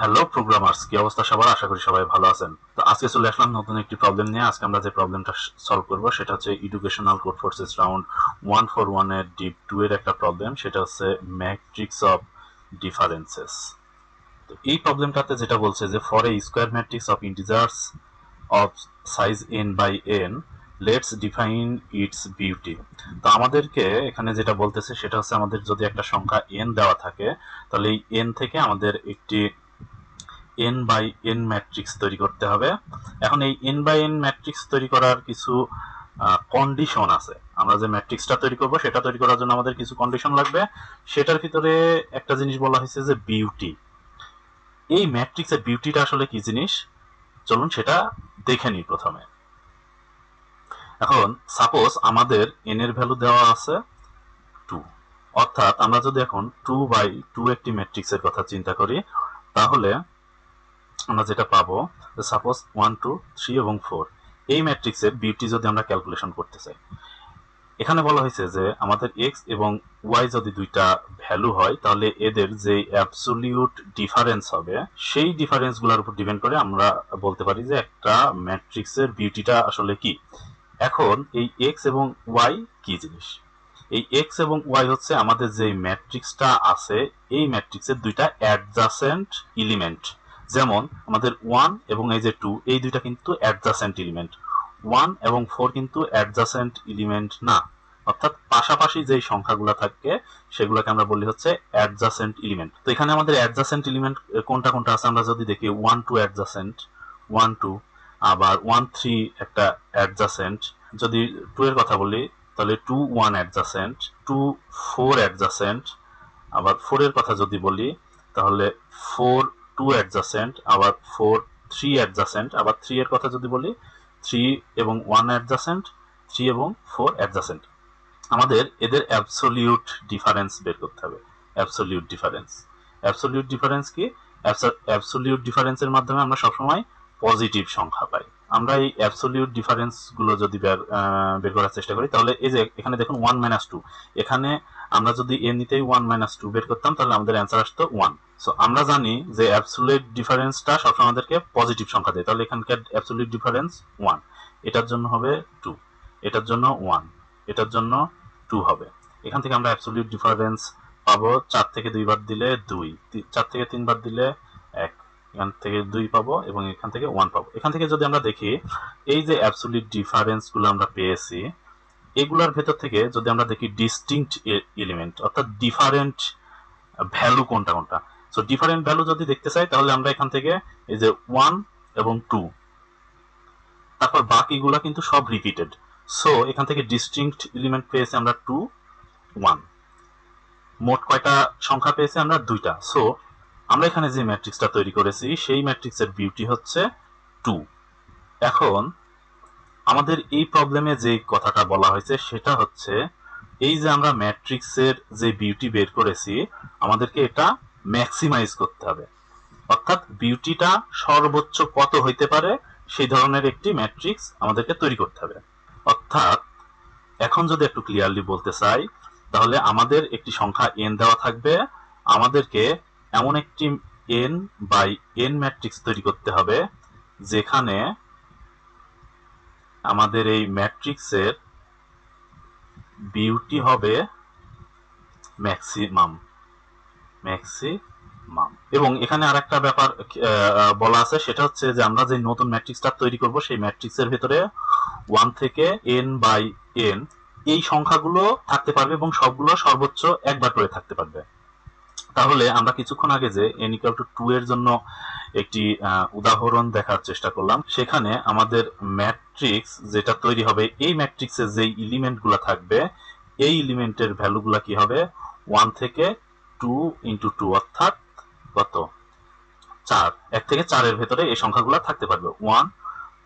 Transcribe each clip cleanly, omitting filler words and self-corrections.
Hello programmers, কি অবস্থা সবার? আশা করি সবাই ভালো আছেন। তো আজকে চলে আসলাম নতুন একটি প্রবলেম নিয়ে। আজকে আমরা যে প্রবলেমটা সলভ করব সেটা হচ্ছে এডুকেশনাল কোড ফোর্সেস রাউন্ড 141 এর ডিপ 2 এর একটা প্রবলেম। সেটা হচ্ছে ম্যাট্রিক্স অফ ডিফারেন্সেস। তো এই প্রবলেমটাতে যেটা বলছে যে for a square matrix of integers of size n by n, let's define its beauty. তো আমাদেরকে এখানে যেটা বলতেছে সেটা হচ্ছে আমাদের যদি একটা সংখ্যা n দেওয়া থাকে, তাহলে এই n থেকে আমাদের একটি n বাই n ম্যাট্রিক্স তৈরি করতে হবে। এখন এই n বাই n ম্যাট্রিক্স তৈরি করার কিছু কন্ডিশন আছে। আমরা যে ম্যাট্রিক্সটা তৈরি করব সেটা তৈরি করার জন্য আমাদের কিছু কন্ডিশন লাগবে। সেটার ভিতরে একটা জিনিস বলা হয়েছে যে বিউটি। এই ম্যাট্রিক্সের বিউটিটা আসলে কি জিনিস, চলুন সেটা দেখে নিই প্রথমে। এখন সাপোজ আমাদের n এর ভ্যালু দেওয়া আছে 2, অর্থাৎ আমরা যদি এখন 2/2 একটি ম্যাট্রিক্সের কথা চিন্তা করি, তাহলে আমরা যেটা পাবো, সাপোজ 1 2 3 এবং 4 এই ম্যাট্রিক্সের বিউটি যদি আমরা ক্যালকুলেশন করতে চাই, এখানে বলা হয়েছে যে আমাদের এক্স এবং ওয়াই যদি দুইটা ভ্যালু হয়, তাহলে এদের যে অ্যাবসলিউট ডিফারেন্স হবে সেই ডিফারেন্স গুলোর উপর ডিপেন্ড করে আমরা বলতে পারি যে একটা ম্যাট্রিক্সের বিউটিটা আসলে কি। এখন এই এক্স এবং ওয়াই কি জিনিস? এই এক্স এবং ওয়াই হচ্ছে আমাদের যে ম্যাট্রিক্সটা আছে এই ম্যাট্রিক্সের দুইটা অ্যাডজাসেন্ট এলিমেন্ট। যেমন আমাদের 1 এবং এই যে 2, এই দুইটা কিন্তু অ্যাডজাসেন্ট এলিমেন্ট। 1 এবং 4 কিন্তু অ্যাডজাসেন্ট এলিমেন্ট না, অর্থাৎ পাশাপাশি যেই সংখ্যাগুলো থাকে সেগুলোকে আমরা বলি হচ্ছে অ্যাডজাসেন্ট এলিমেন্ট। তো এখানে আমাদের অ্যাডজাসেন্ট এলিমেন্ট কোনটা কোনটা আছে আমরা যদি দেখি, 1 2 অ্যাডজাসেন্ট, 1 2, আবার 1 3 একটা অ্যাডজাসেন্ট। যদি 2 এর কথা বলি তাহলে 2 1 অ্যাডজাসেন্ট, 2 4 অ্যাডজাসেন্ট। আবার 4 এর কথা যদি বলি তাহলে 4 2 অ্যাডজাসেন্ট, আবার 4 3 অ্যাডজাসেন্ট। আবার 3 এর কথা যদি বলি 3 এবং 1 অ্যাডজাসেন্ট, 3 এবং 4 অ্যাডজাসেন্ট। আমাদের এদের অ্যাবসলিউট ডিফারেন্স বের করতে হবে। অ্যাবসলিউট ডিফারেন্স, অ্যাবসলিউট ডিফারেন্স কি? অ্যাবসলিউট ডিফারেন্সের মাধ্যমে আমরা সবসময় পজিটিভ সংখ্যা পাই। আমরা এই অ্যাবসলিউট ডিফারেন্স গুলো যদি বের করার চেষ্টা করি, তাহলে এই যে এখানে দেখুন 1 - 2, এখানে আমরা যদি এমনিতেই 1 - 2 বের করতাম তাহলে আমাদের অ্যান্সার আসতো 1। সো আমরা জানি যে অ্যাবসলিউট ডিফারেন্সটা সবসময় আমাদেরকে পজিটিভ সংখ্যা দেয়, তাহলে এখানকার অ্যাবসলিউট ডিফারেন্স 1, এটার জন্য হবে 2, এটার জন্য 1, এটার জন্য 2 হবে। এখান থেকে আমরা অ্যাবসলিউট ডিফারেন্স পাবো 4 থেকে 2 বার দিলে 2, 4 থেকে 3 বার দিলে 1, এখান থেকে 2 পাবো এবং এখান থেকে 1 পাবো। এখান থেকে যদি আমরা দেখি এই যে অ্যাবসলিউট ডিফারেন্স গুলো আমরা পেয়েছি, এগুলোর ভেতর থেকে যদি আমরা দেখি ডিস্টিংক্ট এলিমেন্ট, অর্থাৎ ডিফারেন্ট ভ্যালু কোনটা কোনটা। সো ডিফারেন্ট ভ্যালু যদি দেখতে চাই তাহলে আমরা এখান থেকে এই যে 1 এবং 2, তারপর বাকিগুলা কিন্তু সব রিপিটেড। সো এখান থেকে ডিস্টিংক্ট এলিমেন্ট পেয়েছি আমরা 2 1। মোট কয়টা সংখ্যা পেয়েছি আমরা? দুইটা। সো আমরা এখানে যে ম্যাট্রিক্সটা তৈরি করেছি সেই ম্যাট্রিক্সের বিউটি হচ্ছে 2। এখন আমাদের এই প্রবলেমে যে কথাটা বলা হয়েছে সেটা হচ্ছে এই যে আমরা ম্যাট্রিক্সের যে বিউটি বের করেছি, আমাদেরকে এটা ম্যাক্সিমাইজ করতে হবে, অর্থাৎ বিউটিটা সর্বোচ্চ কত হইতে পারে সেই ধরনের একটি ম্যাট্রিক্স আমাদেরকে তৈরি করতে হবে। অর্থাৎ এখন যদি একটু ক্লিয়ারলি বলতে চাই, তাহলে আমাদের একটি সংখ্যা n দেওয়া থাকবে, আমাদেরকে এমন একটি n বাই n ম্যাট্রিক্স তৈরি করতে হবে যেখানে আমাদের এই ম্যাট্রিক্সের বিউটি হবে ম্যাক্সিমাম, ম্যাক্সিমাম। এবং এখানে আরেকটা ব্যাপার বলা আছে, সেটা হচ্ছে যে আমরা যে নতুন ম্যাট্রিক্সটা তৈরি করব সেই ম্যাট্রিক্সের ভিতরে 1 থেকে n বাই n এই সংখ্যাগুলো থাকতে পারবে এবং সবগুলো সর্বোচ্চ একবার করে থাকতে পারবে। তাহলে আমরা কিছুক্ষণ আগে যে n = 2 এর জন্য একটি উদাহরণ দেখার চেষ্টা করলাম, সেখানে আমাদের ম্যাট্রিক্স যেটা তৈরি হবে এই ম্যাট্রিক্সে যে এলিমেন্টগুলো থাকবে এই এলিমেন্টের ভ্যালুগুলো কি হবে? 1 থেকে 2 × 2, অর্থাৎ কত? 4। 1 থেকে 4 এর ভেতরে এই সংখ্যাগুলো থাকতে পারবে 1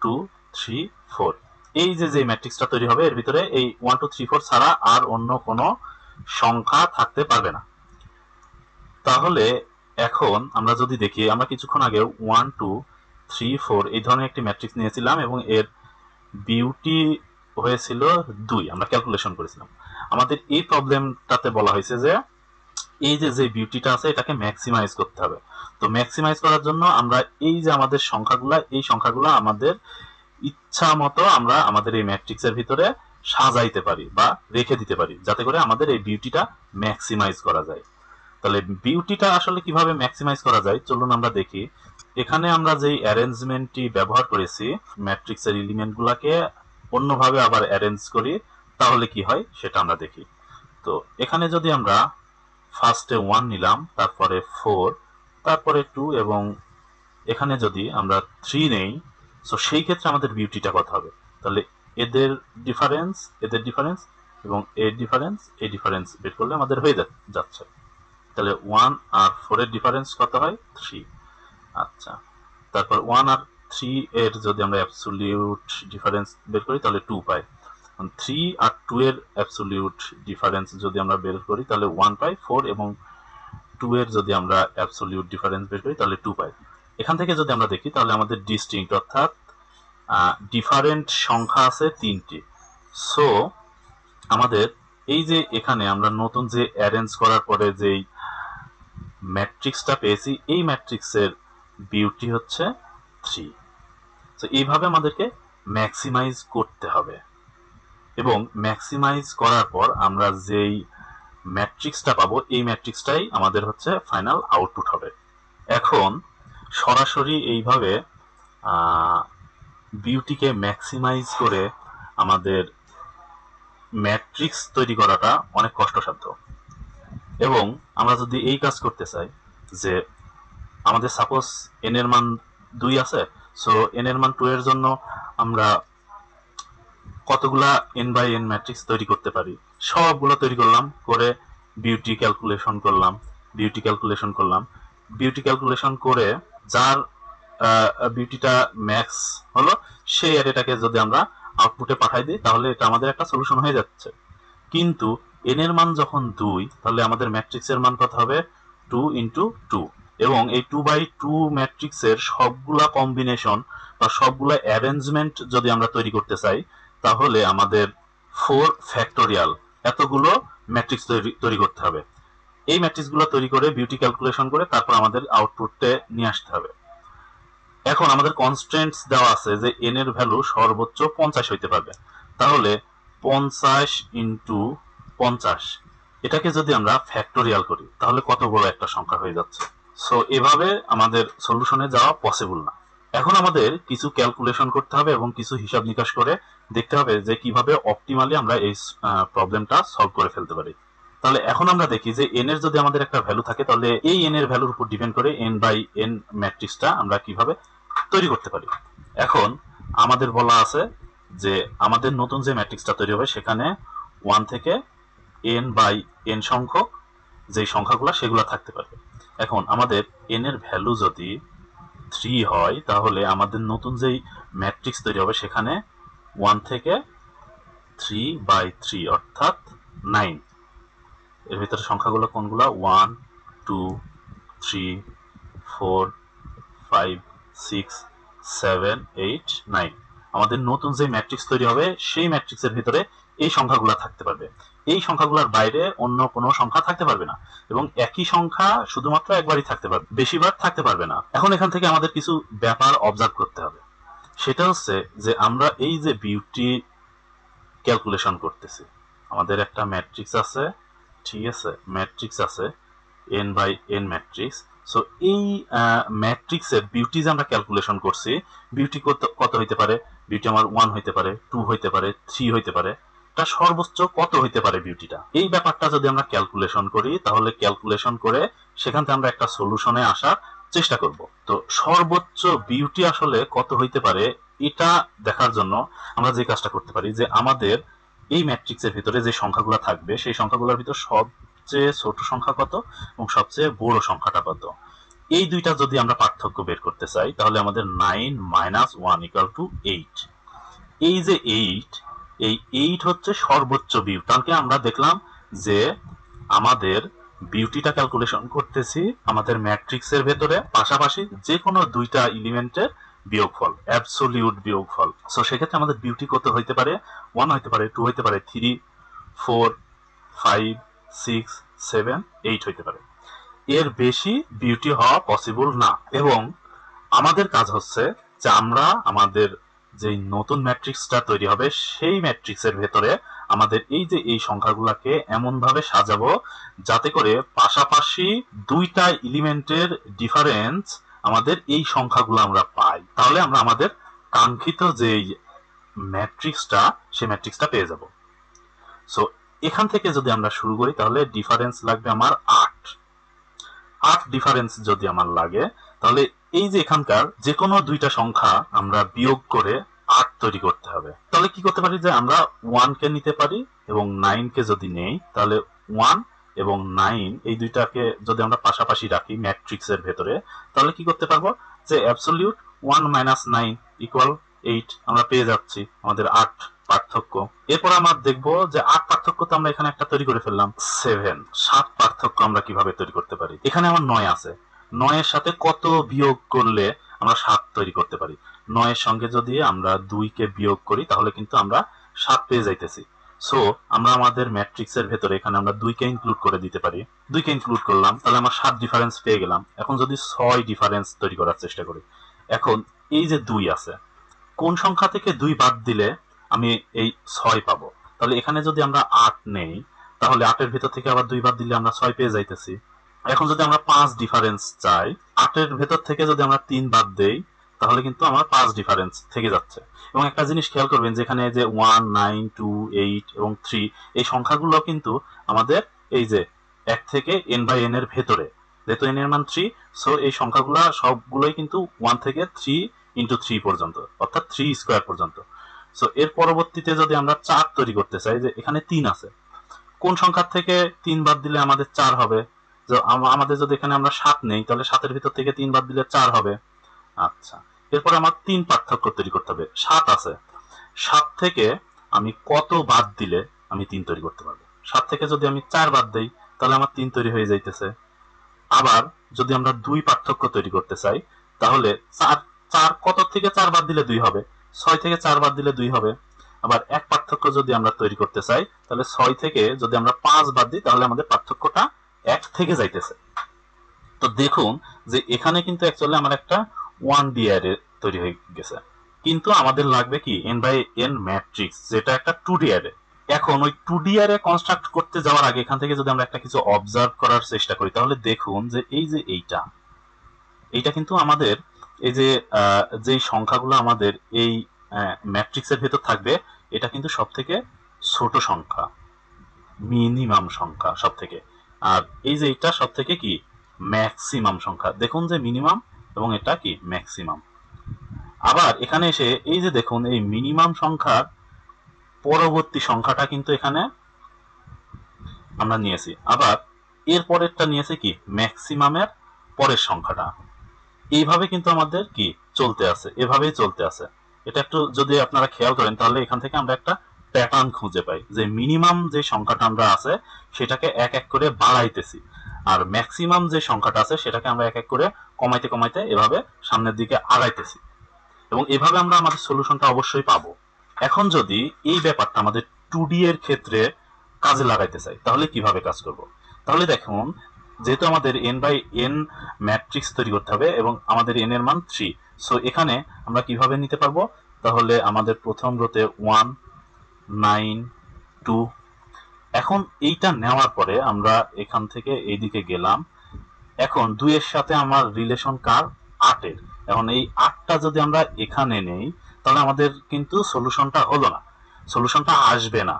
2 3 4। এই যে ম্যাট্রিক্সটা তৈরি হবে এর ভিতরে এই 1 2 3 4 ছাড়া আর অন্য কোনো সংখ্যা থাকতে পারবে না। তাহলে এখন আমরা যদি দেখি, আমরা কিছুক্ষণ আগে 1 2 3 4 এই ধরনের একটি ম্যাট্রিক্স নিয়েছিলাম এবং এর বিউটি হয়েছিল 2, আমরা ক্যালকুলেশন করেছিলাম। আমাদের এই প্রবলেমটাতে বলা হয়েছে যে এই যে যে বিউটিটা আছে এটাকে ম্যাক্সিমাইজ করতে হবে। তো ম্যাক্সিমাইজ করার জন্য আমরা এই যে আমাদের সংখ্যাগুলা, এই সংখ্যাগুলা আমাদের ইচ্ছা মতো আমরা আমাদের এই ম্যাট্রিক্সের ভিতরে সাজাইতে পারি বা রেখে দিতে পারি, যাতে করে আমাদের এই বিউটিটা ম্যাক্সিমাইজ করা যায়। তাহলে বিউটিটা আসলে কিভাবে ম্যাক্সিমাইজ করা যায় চলুন আমরা দেখি। এখানে আমরা যেই অ্যারেঞ্জমেন্টটি ব্যবহার করেছি, ম্যাট্রিক্সের এলিমেন্টগুলোকে অন্যভাবে আবার অ্যারেঞ্জ করি, তাহলে কি হয় সেটা আমরা দেখি। তো এখানে যদি আমরা ফার্স্টে 1 নিলাম, তারপরে 4, তারপরে 2 এবং এখানে যদি আমরা 3 নেই, সো সেই ক্ষেত্রে আমাদের বিউটিটা কত হবে? তাহলে এদের ডিফারেন্স, এদের ডিফারেন্স এবং এর ডিফারেন্স, এই ডিফারেন্স বের করলে আমাদের হয়ে যাচ্ছে। তাহলে 1 আর 4 এর ডিফারেন্স কত হয়? 3। আচ্ছা, তারপর 1 আর 3 এর যদি আমরা অ্যাবসলিউট ডিফারেন্স বের করি তাহলে 2 পাই। 3 আর 2 এর অ্যাবসলিউট ডিফারেন্স যদি আমরা বের করি তাহলে 1 পাই। 4 এবং 2 এর যদি আমরা অ্যাবসলিউট ডিফারেন্স বের করি তাহলে 2 পাই। এখান থেকে যদি আমরা দেখি তাহলে আমাদের ডিস্টিংক্ট অর্থাৎ ডিফারেন্ট সংখ্যা আছে 3টি। সো আমাদের এই যে এখানে আমরা নতুন যে অ্যারেঞ্জ করার পরে যেই ম্যাট্রিক্সটা পেয়েছি, এই ম্যাট্রিক্সের বিউটি হচ্ছে 3। তো এইভাবে আমাদেরকে ম্যাক্সিমাইজ করতে হবে এবং ম্যাক্সিমাইজ করার পর আমরা যেই ম্যাট্রিক্সটা পাবো এই ম্যাট্রিক্সটাই আমাদের হচ্ছে ফাইনাল আউটপুট হবে। এখন সরাসরি এইভাবে বিউটিকে ম্যাক্সিমাইজ করে আমাদের ম্যাট্রিক্স তৈরি করাটা অনেক কষ্টসাধ্য। এবং আমরা যদি এই কাজ করতে চাই যে আমাদের সাপোজ n এর মান 2 আছে, সো n এর মান 2 এর জন্য আমরা কতগুলা n বাই n ম্যাট্রিক্স তৈরি করতে পারি, সবগুলো তৈরি করলাম, করে বিউটি ক্যালকুলেশন করলাম, বিউটি ক্যালকুলেশন করলাম, বিউটি ক্যালকুলেশন করে যার বিউটিটা ম্যাক্স হলো সেই অ্যারেটাকে যদি আমরা আউটপুটে পাঠাই দিই তাহলে এটা আমাদের একটা সলিউশন হয়ে যাচ্ছে। কিন্তু n এর মান যখন 2, তাহলে আমাদের ম্যাট্রিক্সের মান কত হবে? 2 ইন্টু 2। এবং এই 2 বাই 2 ম্যাট্রিক্সের সবগুলা কম্বিনেশন বা সবগুলা অ্যারেঞ্জমেন্ট যদি আমরা তৈরি করতে চাই তাহলে আমাদের 4 ফ্যাক্টোরিয়াল এতগুলো ম্যাট্রিক্স তৈরি করতে হবে। এই ম্যাট্রিক্সগুলো তৈরি করে বিউটি ক্যালকুলেশন করে তারপর আমাদের আউটপুটে নিয়ে আসতে হবে। এখন আমাদের কনস্ট্যান্টস দেওয়া আছে যে n এর ভ্যালু সর্বোচ্চ 50 হইতে পারবে। তাহলে 50 ইন্টু 50, এটাকে যদি আমরা ফ্যাক্টোরিয়াল করি তাহলে কত বড় একটা সংখ্যা হয়ে যাচ্ছে। সো এভাবে আমাদের সলিউশনে যাওয়া পসিবল না। এখন আমাদের কিছু ক্যালকুলেশন করতে হবে এবং কিছু হিসাব নিকাশ করে দেখতে হবে যে কিভাবে অপটিমালি আমরা এই প্রবলেমটা সলভ করে ফেলতে পারি। তাহলে এখন আমরা দেখি যে n এর যদি আমাদের একটা ভ্যালু থাকে তাহলে এই n এর ভ্যালুর উপর ডিপেন্ড করে n বাই n ম্যাট্রিক্সটা আমরা কিভাবে তৈরি করতে পারি। এখন আমাদের বলা আছে যে আমাদের নতুন যে ম্যাট্রিক্সটা তৈরি হবে সেখানে 1 থেকে n বাই n সংখ্যক যে সংখ্যাগুলো সেগুলো থাকতে পারবে। এখন আমাদের n এর ভ্যালু যদি 3 হয় তাহলে আমাদের নতুন যেই ম্যাট্রিক্স তৈরি হবে সেখানে 1 থেকে 3 বাই 3 অর্থাৎ 9। এর ভিতরে সংখ্যাগুলো কোনগুলো? 1 2 3 4 5 6 7 8 9। আমাদের নতুন যে ম্যাট্রিক্স তৈরি হবে সেই ম্যাট্রিক্সের ভিতরে এই সংখ্যাগুলো থাকতে পারবে। এই সংখ্যাগুলোর বাইরে অন্য কোনো সংখ্যা থাকতে পারবে না এবং একই সংখ্যা শুধুমাত্র একবারই থাকতে পারবে, বেশিবার থাকতে পারবে না। এখন এখান থেকে আমাদের কিছু ব্যাপার অবজার্ভ করতে হবে। সেটা হচ্ছে যে আমরা এই যে বিউটি ক্যালকুলেশন করতেছি, আমাদের একটা ম্যাট্রিক্স আছে, ঠিক আছে, ম্যাট্রিক্স আছে n by n matrix. So এই ম্যাট্রিক্সের বিউটি যে আমরা ক্যালকুলেশন করছি, বিউটি কত হইতে পারে? বিউটি আমার 1 হইতে পারে, 2 হইতে পারে, 3 হইতে পারে। এটা সর্বোচ্চ কত হইতে পারে বিউটিটা? এই ব্যাপারটা যদি আমরা ক্যালকুলেশন করি তাহলে ক্যালকুলেশন করে সেখান থেকে আমরা একটা সলিউশনে আসার চেষ্টা করব। তো সর্বোচ্চ বিউটি আসলে কত হইতে পারে এটা দেখার জন্য আমরা যে কাজটা করতে পারি যে আমাদের এই ম্যাট্রিক্সের ভিতরে যে সংখ্যাগুলো থাকবে সেই সংখ্যাগুলোর ভিতর সবচেয়ে ছোট সংখ্যা কত এবং সবচেয়ে বড় সংখ্যাটা কত, এই দুইটা যদি আমরা পার্থক্য বের করতে চাই তাহলে আমাদের 9 মাইনাস 1 ইকুয়াল টু 8। এই যে 8, এই 8 হচ্ছে সর্বোচ্চ বিউটি। তাহলে আমরা দেখলাম যে আমাদের বিউটিটা ক্যালকুলেশন করতেছি আমাদের ম্যাট্রিক্সের ভেতরে পাশাপাশি যে কোনো দুইটা এলিমেন্টের বিয়োগফল, অ্যাবসোলিউট বিয়োগফল। সো সেক্ষেত্রে আমাদের বিউটি কত হইতে পারে? 1 হইতে পারে, 2 হইতে পারে, 3 4 5 6 7, 8 হইতে পারে। এর বেশি বিউটি হওয়া পসিবল না। এবং আমাদের কাজ হচ্ছে যে আমরা আমাদের যে নতুন ম্যাট্রিক্সটা তৈরি হবে সেই ম্যাট্রিক্সের ভেতরে আমাদের এই যে এই সংখ্যাগুলোকে এমন ভাবে সাজাবো যাতে করে পাশাপাশি দুইটা এলিমেন্টের ডিফারেন্স আমাদের এই সংখ্যাগুলো আমরা পাই। তাহলে আমরা আমাদের কাঙ্ক্ষিত যে ম্যাট্রিক্সটা সেই ম্যাট্রিক্সটা পেয়ে যাব। সো এখান থেকে যদি আমরা শুরু করি তাহলে ডিফারেন্স লাগবে আমার 8 ডিফারেন্স যদি আমার লাগে তাহলে এই যে এখানকার যে কোনো দুইটা সংখ্যা আমরা বিয়োগ করে 8 তৈরি করতে হবে। তাহলে কি করতে পারি যে আমরা 1 কে নিতে পারি এবং 9 কে যদি নেই তাহলে 1 এবং 9 এই দুইটাকে যদি আমরা পাশাপাশি রাখি ম্যাট্রিক্সের ভেতরে তাহলে কি করতে পারবো যে অ্যাবসলিউট 1 - 9 = 8 আমরা পেয়ে যাচ্ছি আমাদের 8 পার্থক্য। এরপর আমরা দেখবো যে 8 পার্থক্য তো আমরা এখানে একটা তৈরি করে ফেললাম। 7 পার্থক্য আমরা কিভাবে তৈরি করতে পারি। এখানে আমার 9 আছে, 9 এর সাথে কত বিয়োগ করলে আমরা 7 তৈরি করতে পারি। 9 এর সঙ্গে যদি আমরা 2 কে বিয়োগ করি তাহলে কিন্তু আমরা 7 পেয়ে যাইতেছি। সো আমরা আমাদের ম্যাট্রিক্সের ভেতরে এখানে আমরা 2 কে ইনক্লুড করে দিতে পারি। 2 কে ইনক্লুড করলাম তাহলে আমরা 7 ডিফারেন্স পেয়ে গেলাম। এখন যদি 6 ডিফারেন্স তৈরি করার চেষ্টা করি, এখন এই যে 2 আছে, কোন সংখ্যা থেকে 2 বাদ দিলে আমি এই 6 পাবো। তাহলে এখানে যদি আমরা 8 নেই তাহলে 8 এর ভিতর থেকে আবার 2 বাদ দিলে আমরা 6 পেয়ে যাইতেছি। এখন যদি আমরা 5 ডিফারেন্স চাই, 8 এর ভেতর থেকে যদি আমরা 3 বাদ দেই তাহলে কিন্তু আমার 5 ডিফারেন্স থেকে যাচ্ছে। এবং একটা জিনিস খেয়াল করবেন যেখানে যে 1, 9, 2, 8 এবং 3 এই সংখ্যাগুলো কিন্তু আমাদের এই যে 1 থেকে n/n এর ভেতরে, যেহেতু n এর মান 3, সো এই সংখ্যাগুলো সবগুলোই কিন্তু 1 থেকে 3 × 3 পর্যন্ত, অর্থাৎ 3 স্কয়ার পর্যন্ত। সো এর পরবর্তীতে যদি আমরা 4 তৈরি করতে চাই, যে এখানে 3 আছে, কোন সংখ্যা থেকে 3 বাদ দিলে আমাদের 4 হবে। আমাদের যদি এখানে আমরা 7 নেই তাহলে 7 এর ভিতর থেকে 3 বাদ দিলে 4 হবে। আচ্ছা, এরপর আমার 3 পার্থক্য তৈরি করতে হবে। 7 আছে, 7 থেকে আমি কত বাদ দিলে আমি 3 তৈরি করতে পারবো। 7 থেকে যদি আমি 4 বাদ দেই তাহলে আমার 3 তৈরি হয়ে যাইতেছে। আবার যদি আমরা 2 পার্থক্য তৈরি করতে চাই তাহলে 4 কত থেকে 4 বাদ দিলে 2 হবে, 6 থেকে 4 বাদ দিলে 2 হবে। আবার 1 পার্থক্য যদি আমরা তৈরি করতে চাই তাহলে 6 থেকে যদি আমরা 5 বাদ দিই তাহলে আমাদের পার্থক্যটা 1 থেকে যাইতেছে। তো দেখুন যে এখানে কিন্তু অ্যাকচুয়ালি আমার একটা 1D অ্যারে তৈরি হয়ে গেছে, কিন্তু আমাদের লাগবে কি n/n ম্যাট্রিক্স, যেটা একটা 2D অ্যারে। এখন ওই 2D অ্যারে কনস্ট্রাক্ট করতে যাওয়ার আগে এখান থেকে যদি আমরা একটা কিছু অবজার্ভ করার চেষ্টা করি তাহলে দেখুন যে এই যে এইটা কিন্তু আমাদের এই যে যেই সংখ্যাগুলো আমাদের এই ম্যাট্রিক্সের ভেতর থাকবে এটা কিন্তু সবথেকে ছোট সংখ্যা, মিনিমাম সংখ্যা সবথেকে। আর এই যে এটা সবথেকে কি ম্যাক্সিমাম সংখ্যা। দেখুন যে মিনিমাম এবং এটা কি ম্যাক্সিমাম। আবার এখানে এসে এই যে দেখুন এই মিনিমাম সংখ্যার পরবর্তী সংখ্যাটা কিন্তু এখানে আমরা নিয়েছি, আবার এর পরেরটা নিয়েছি কি ম্যাক্সিমামের পরের সংখ্যাটা। এইভাবে কিন্তু আমাদের কি চলতে আছে, এভাবেই চলতে আছে। এটা একটু যদি আপনারা খেয়াল করেন তাহলে এখান থেকে আমরা একটা প্যাটার্ন খুঁজে পাই যে মিনিমাম যে সংখ্যাটা আমরা আছে সেটাকে এক এক করে বাড়াইতেছি, আর ম্যাক্সিমাম যে সংখ্যাটা আছে সেটাকে আমরা এক এক করে কমাইতে কমাইতে এভাবে সামনের দিকে আগাইতেছি, এবং এভাবে আমরা আমাদের সলিউশনটা অবশ্যই পাবো। এখন যদি এই ব্যাপারটা আমাদের 2D এর ক্ষেত্রে কাজে লাগাইতে চাই তাহলে কিভাবে কাজ করব। তাহলে দেখুন যেহেতু আমাদের n/n ম্যাট্রিক্স তৈরি করতে হবে এবং আমাদের n এর মান 3, সো এখানে আমরা কিভাবে নিতে পারবো, তাহলে আমাদের প্রথম রোতে 1, 9, 2। এখন এইটা নেওয়ার পরে আমরা এখান থেকে এইদিকে গেলাম। এখন 2 এর সাথে আমার রিলেশন কার 8 এর। এখন এই 8টা যদি আমরা এখানে নেই তাহলে আমাদের কিন্তু সলিউশনটা হলো না, সলিউশনটা আসবে না।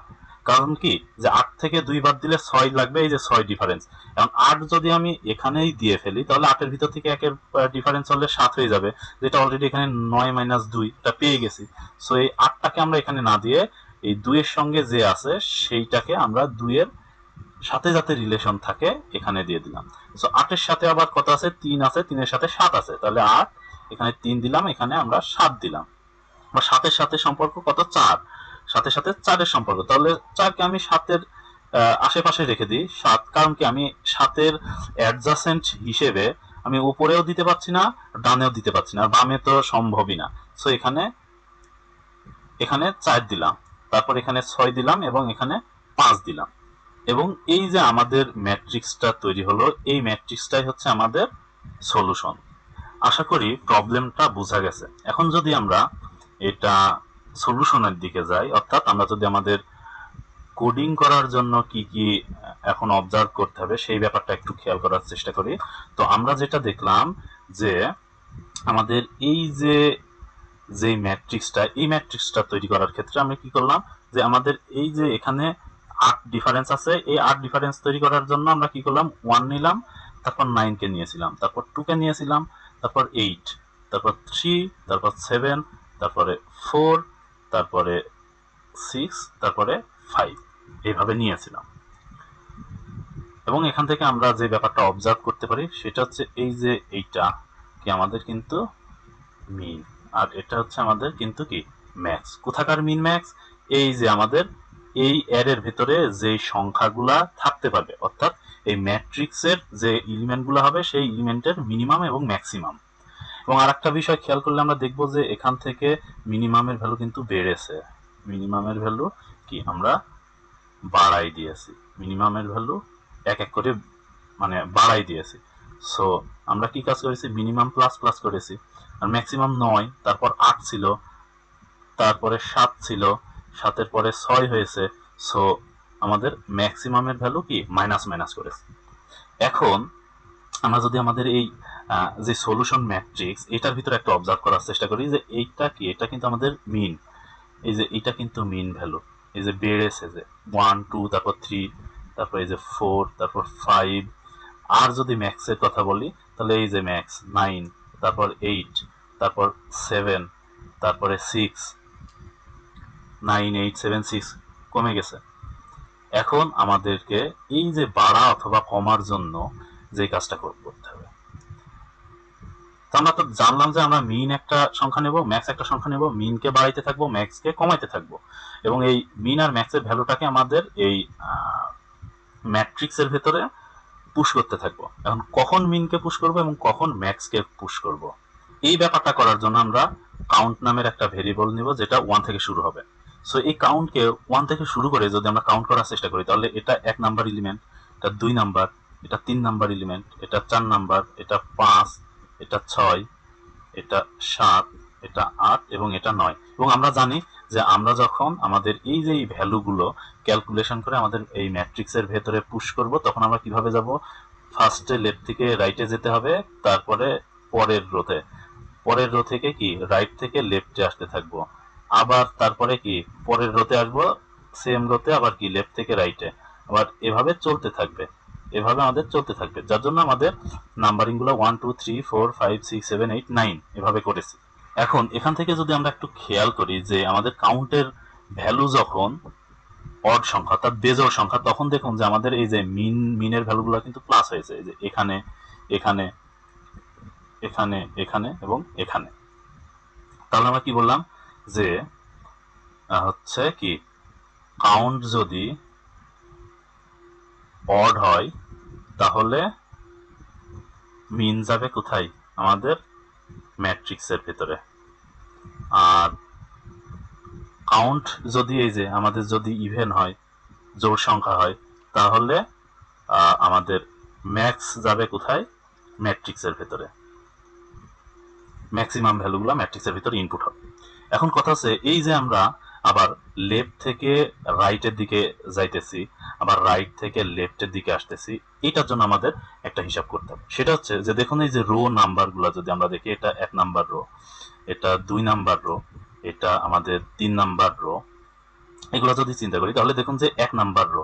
কারণ কি যে 8 থেকে 2 বাদ দিলে 6 লাগবে, এই যে 6 ডিফারেন্স। এখন 8 যদি আমি এখানেই দিয়ে ফেলি তাহলে 8 এর ভিতর থেকে 1 এর ডিফারেন্স হলে 7 হয়ে যাবে, যেটা অলরেডি এখানে 9 - 2 এটা পেয়ে গেছি। সো এই 8টাকে আমরা এখানে না দিয়ে এই 2 এর সঙ্গে যে আছে সেইটাকে আমরা 2 এর সাথে যাতে রিলেশন থাকে এখানে দিয়ে দিলাম। সো 8 এর সাথে আবার কত আছে, 3 আছে, 3 এর সাথে 7 আছে, তাহলে 8, এখানে 3 দিলাম, এখানে আমরা 7 দিলাম। বা 7 এর সাথে সম্পর্ক কত, 4, 7 এর সাথে 4 এর সম্পর্ক, তাহলে 4 কে আমি 7 এর আশেপাশে রেখে দিই। 7 কারণ কি আমি 7 এর অ্যাডজাসেন্ট হিসেবে আমি উপরেও দিতে পারছি না, ডানেও দিতে পারছি না, আর বামে তো সম্ভবই না। সো এখানে 4 দিলাম, তারপর এখানে 6 দিলাম এবং এখানে 5 দিলাম। এবং এই যে আমাদের ম্যাট্রিক্সটা তৈরি হলো, এই ম্যাট্রিক্সটাই হচ্ছে আমাদের সলিউশন। আশা করি প্রবলেমটা বোঝা গেছে। এখন যদি আমরা এটা সলিউশনের দিকে যাই, অর্থাৎ আমরা যদি আমাদের কোডিং করার জন্য কি কি এখন অবজার্ভ করতে হবে সেই ব্যাপারটা একটু খেয়াল করার চেষ্টা করি। তো আমরা যেটা দেখলাম যে আমাদের এই যে এই ম্যাট্রিক্সটা তৈরি করার ক্ষেত্রে আমরা কি করলাম, যে আমাদের এই যে এখানে 8 ডিফারেন্স আছে, এই 8 ডিফারেন্স তৈরি করার জন্য আমরা কি করলাম, 1 নিলাম, তারপর 9 কে নিয়েছিলাম, তারপর 2 কে নিয়েছিলাম, তারপর 8, তারপর 3, তারপর 7, তারপরে 4, তারপরে 6, তারপরে 5, এইভাবে নিয়েছিলাম। এবং এখান থেকে আমরা যে ব্যাপারটা অবজার্ভ করতে পারি সেটা হচ্ছে এই যে এইটা কি আমাদের কিন্তু মিন, আর এটা হচ্ছে আমাদের কিন্তু কি ম্যাক্স। কোথাকার মিন ম্যাক্স? এই যে আমাদের এই অ্যারের ভিতরে যে সংখ্যাগুলা থাকতে পারবে, অর্থাৎ এই ম্যাট্রিক্সের যে এলিমেন্টগুলো হবে সেই এলিমেন্টের মিনিমাম এবং ম্যাক্সিমাম। এবং আরেকটা বিষয় খেয়াল করলে আমরা দেখব যে এখান থেকে মিনিমামের ভ্যালু কিন্তু বেড়েছে। মিনিমামের ভ্যালু কি আমরা বাড়াই দিয়েছি, মিনিমামের ভ্যালু এক এক করে মানে বাড়াই দিয়েছি। সো আমরা কি কাজ করেছি, মিনিমাম প্লাস প্লাস করেছি। আর ম্যাক্সিমাম 9, তারপর 8 ছিল, তারপরে 7 ছিল, 7-এর পরে 6 হয়েছে। সো আমাদের ম্যাক্সিমামের ভ্যালু কি মাইনাস মাইনাস করেছে। এখন আমরা যদি আমাদের এই যে সলিউশন ম্যাট্রিক্স এটার ভিতরে একটা অবজার্ভ করার চেষ্টা করি যে এইটা কি, এটা কিন্তু আমাদের মিন, এই যে এটা কিন্তু মিন ভ্যালু, এই যে বেড়েছে যে 1 2 তারপর 3, তারপর এই যে 4, তারপর 5। আর যদি ম্যাক্সের কথা বলি তাহলে এই যে ম্যাক্স 9, তারপর 8, তারপর 7, তারপরে 6, 9 8 7 6 কমে গেছে। এখন আমাদেরকে এই যে বাড়া অথবা কমার জন্য যে কাজটা করতে হবে, তো আমরা তো জানলাম যে আমরা মিন একটা সংখ্যা নেব, ম্যাক্স একটা সংখ্যা নেব, মিনকে বাড়াইতে থাকবো, ম্যাক্সকে কমাইতে থাকবো, এবং এই মিন আর ম্যাক্সের ভ্যালুটাকে আমাদের এই ম্যাট্রিক্সের ভেতরে পুশ করতে থাকবো। এখন কখন মিনকে পুশ করব এবং কখন ম্যাক্সকে পুশ করব, এই ব্যাপারটা করার জন্য আমরা কাউন্ট নামের একটা ভেরিয়েবল নিব যেটা 1 থেকে শুরু হবে। সো এই কাউন্টকে 1 থেকে শুরু করে যদি আমরা কাউন্ট করার চেষ্টা করি তাহলে এটা 1 নাম্বার এলিমেন্ট, এটা 2 নাম্বার, এটা 3 নাম্বার এলিমেন্ট, এটা 4 নাম্বার, এটা 5, এটা 6, এটা 7, এটা 8 এবং এটা 9। এবং আমরা জানি যে আমরা যখন আমাদের এই যে এই ভ্যালুগুলো ক্যালকুলেশন করে আমাদের এই ম্যাট্রিক্সের ভেতরে পুশ করব তখন আমরা কিভাবে যাব, ফার্স্টে লেফট থেকে রাইটে যেতে হবে, তারপরে পরের রো থেকে কি রাইট থেকে লেফটে আসতে থাকবো, আবার তারপরে কি পরের রোতে আসবো, সেম রোতে আবার কি লেফট থেকে রাইটে, আবার এভাবে চলতে থাকবে, এভাবে আমাদের চলতে থাকবে, যার জন্য আমাদের নাম্বারিং গুলো 1 2 3 4 5 6 7 8 9 এভাবে করেছি। এখন এখান থেকে যদি আমরা একটু খেয়াল করি যে আমাদের কাউন্টের ভ্যালু যখন অড সংখ্যা অর্থাৎ বেজোড় সংখ্যা, তখন দেখুন যে আমাদের এই যে মিনের ভ্যালুগুলো কিন্তু প্লাস হয়েছে, এই যে এখানে এখানে এখানে এখানে এবং এখানে। তাহলে আমরা কি বললাম যে হচ্ছে কি কাউন্ট যদি অড হয় তাহলে মিন যাবে কোথায়, আমাদের ম্যাট্রিক্সের ভেতরে। আর কাউন্ট যদি এই যে আমাদের যদি ইভেন হয়, জোড় সংখ্যা হয়, তাহলে আমাদের ম্যাক্স যাবে কোথায়, ম্যাট্রিক্সের ভেতরে, ম্যাক্সিমাম ভ্যালুগুলো ম্যাট্রিক্সের ভিতরে ইনপুট হবে। এখন কথা হচ্ছে এই যে আমরা আবার লেফট থেকে রাইটের দিকে যাইতেছি, আবার রাইট থেকে লেফটের দিকে আসতেছি, এটার জন্য আমাদের একটা হিসাব করতে হবে। সেটা হচ্ছে যে দেখুন এই যে রো নাম্বারগুলো যদি আমরা দেখি, এটা 1 নাম্বার রো, এটা 2 নাম্বার রো, এটা আমাদের 3 নাম্বার রো, এগুলো যদি চিন্তা করি তাহলে দেখুন যে 1 নাম্বার রো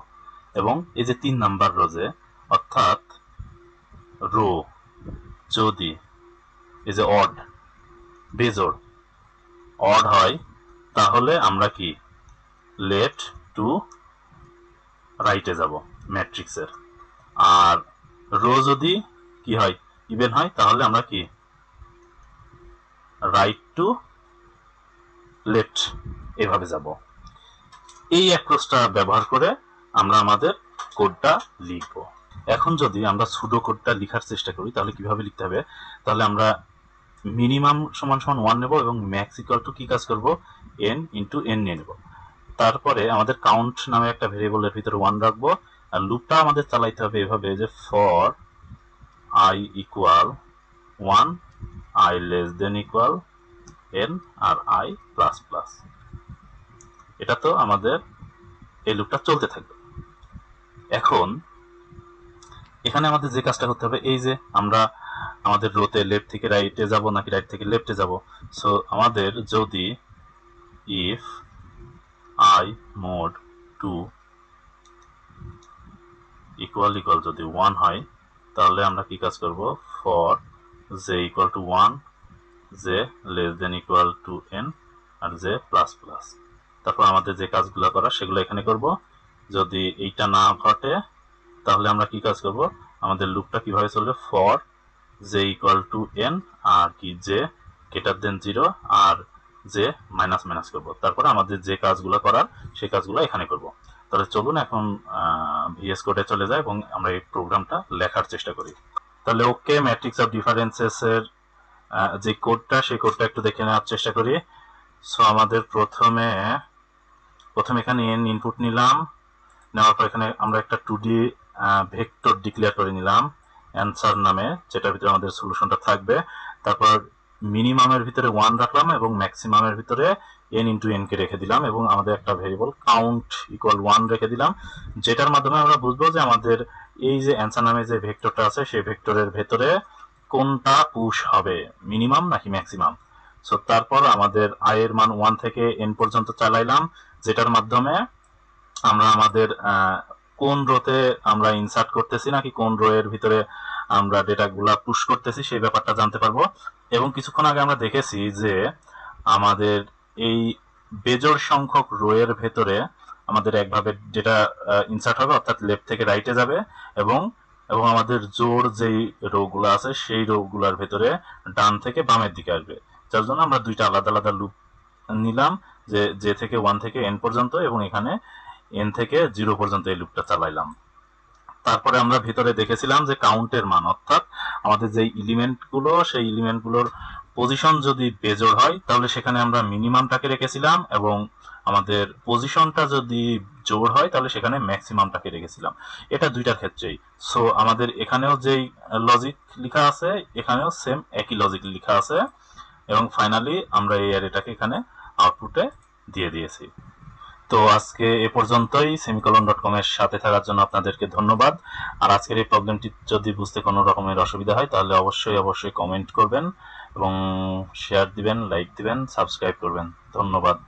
এবং এই যে 3 নাম্বার রো, যে অর্থাৎ রো যদি এই যে অড বেজোড় অড হয় তাহলে আমরা কি লেফট টু রাইটে যাব ম্যাট্রিক্সের, আর রো যদি কি হয় ইভেন হয় তাহলে আমরা কি রাইট টু লেফট এভাবে যাব। এই অ্যাপ্রোচটা ব্যবহার করে আমরা আমাদের কোডটা লিখব। এখন যদি আমরা সুডো কোডটা লেখার চেষ্টা করি তাহলে কিভাবে লিখতে হবে, তাহলে আমরা মিনিমাম সমান সমান 1 নেব এবং ম্যাক্স ইকুয়াল টু কি কাজ করব, n ইন্টু n নিয়ে নেব। তারপরে আমাদের কাউন্ট নামে একটা ভেরিয়েবলের ভিতরে 1 রাখবো আর লুপটা আমাদের চালাইতে হবে এভাবে যে for i equal 1 i less than equal n আর i প্লাস প্লাস। এটা তো আমাদের এই লুপটা চলতে থাকবে। এখন এখানে আমাদের যে কাজটা করতে হবে, এই যে আমরা আমাদের রোতে লেফট থেকে রাইটে যাব নাকি রাইট থেকে লেফটে যাব। সো আমাদের যদি if i mod 2 equal equal যদি 1 হয়, তাহলে আমরা কি কাজ করব, for j equal to 1 j less than equal to n আর j প্লাস প্লাস। তারপর আমাদের যে কাজগুলো করা সেগুলো এখানে করব। যদি এইটা না ঘটে তাহলে আমরা কি কাজ করব, আমাদের লুপটা কিভাবে চলবে, for j equal to n আর কি j গ্রেটার দেন 0 আর j মাইনাস মাইনাস করব। তারপরে আমাদের যে কাজগুলো করার সেই কাজগুলো এখানে করব। তাহলে চলুন এখন ভিএস কোডে চলে যায় এবং আমরা এই প্রোগ্রামটা লেখার চেষ্টা করি। তাহলে ওকে, ম্যাট্রিক্স অফ ডিফারেন্সেস এর যে কোডটা সেই কোডটা একটু দেখে নেওয়ার চেষ্টা করি। সো আমাদের প্রথমে এখানে n ইনপুট নিলাম, নেওয়ার পর এখানে আমরা একটা 2D ভেক্টর ডিক্লেয়ার করে নিলাম অ্যান্সার নামে, যেটার ভিতরে আমাদের সলিউশনটা থাকবে। তারপর মিনিমামের ভিতরে 1 রাখলাম এবং ম্যাক্সিমামের ভিতরে n ইন্টু n কে রেখে দিলাম এবং আমাদের একটা ভেরিয়েবল কাউন্ট ইকুয়াল 1 রেখে দিলাম, যেটার মাধ্যমে আমরা বুঝবো যে আমাদের এই যে অ্যান্সার নামে যে ভেক্টরটা আছে সেই ভেক্টরের ভেতরে কোনটা পুশ হবে, মিনিমাম নাকি ম্যাক্সিমাম। সো তারপর আমাদের i এর মান 1 থেকে n পর্যন্ত চালাইলাম, যেটার মাধ্যমে আমরা আমাদের কোন রোতে আমরা ইনসার্ট করতেছি নাকি কোন রো এর ভিতরে আমরা ডেটাগুলা পুশ করতেছি সেই ব্যাপারটা জানতে পারবো। এবং কিছুক্ষণ আগে আমরা দেখেছি যে আমাদের এই বেজোড় সংখ্যক রো এর ভেতরে আমাদের একভাবে ডেটা ইনসার্ট হবে, অর্থাৎ লেফট থেকে রাইটে যাবে, এবং আমাদের জোড় যেই রো গুলো আছে সেই রো গুলার ভেতরে ডান থেকে বামের দিকে আসবে। যার জন্য আমরা দুইটা আলাদা আলাদা লুপ নিলাম, যে থেকে 1 থেকে n পর্যন্ত এবং এখানে n থেকে 0 পর্যন্ত এই লুপটা চালাইলাম। তারপরে আমরা ভিতরে দেখেছিলাম যে কাউন্টের মান, অর্থাৎ আমাদের যে এলিমেন্ট গুলো সেই এলিমেন্ট গুলোর পজিশন যদি বেজোড় হয় তাহলে সেখানে আমরা মিনিমামটাকে রেখেছিলাম, এবং আমাদের পজিশনটা যদি জোড় হয় তাহলে সেখানে ম্যাক্সিমামটাকে রেখেছিলাম। এটা দুইটার ক্ষেত্রেই। সো আমাদের এখানেও যেই লজিক লেখা আছে এখানেও সেম একই লজিক লেখা আছে, এবং ফাইনালি আমরা এই অ্যারেটাকে এখানে আউটপুটে দিয়ে দিয়েছি। তো আজকে এ পর্যন্তই। semicolon.com এর সাথে থাকার জন্য আপনাদেরকে ধন্যবাদ। আর আজকের এই প্রবলেমটি যদি বুঝতে কোনো রকমের অসুবিধা হয় তাহলে অবশ্যই কমেন্ট করবেন এবং শেয়ার দিবেন, লাইক দিবেন, সাবস্ক্রাইব করবেন। ধন্যবাদ।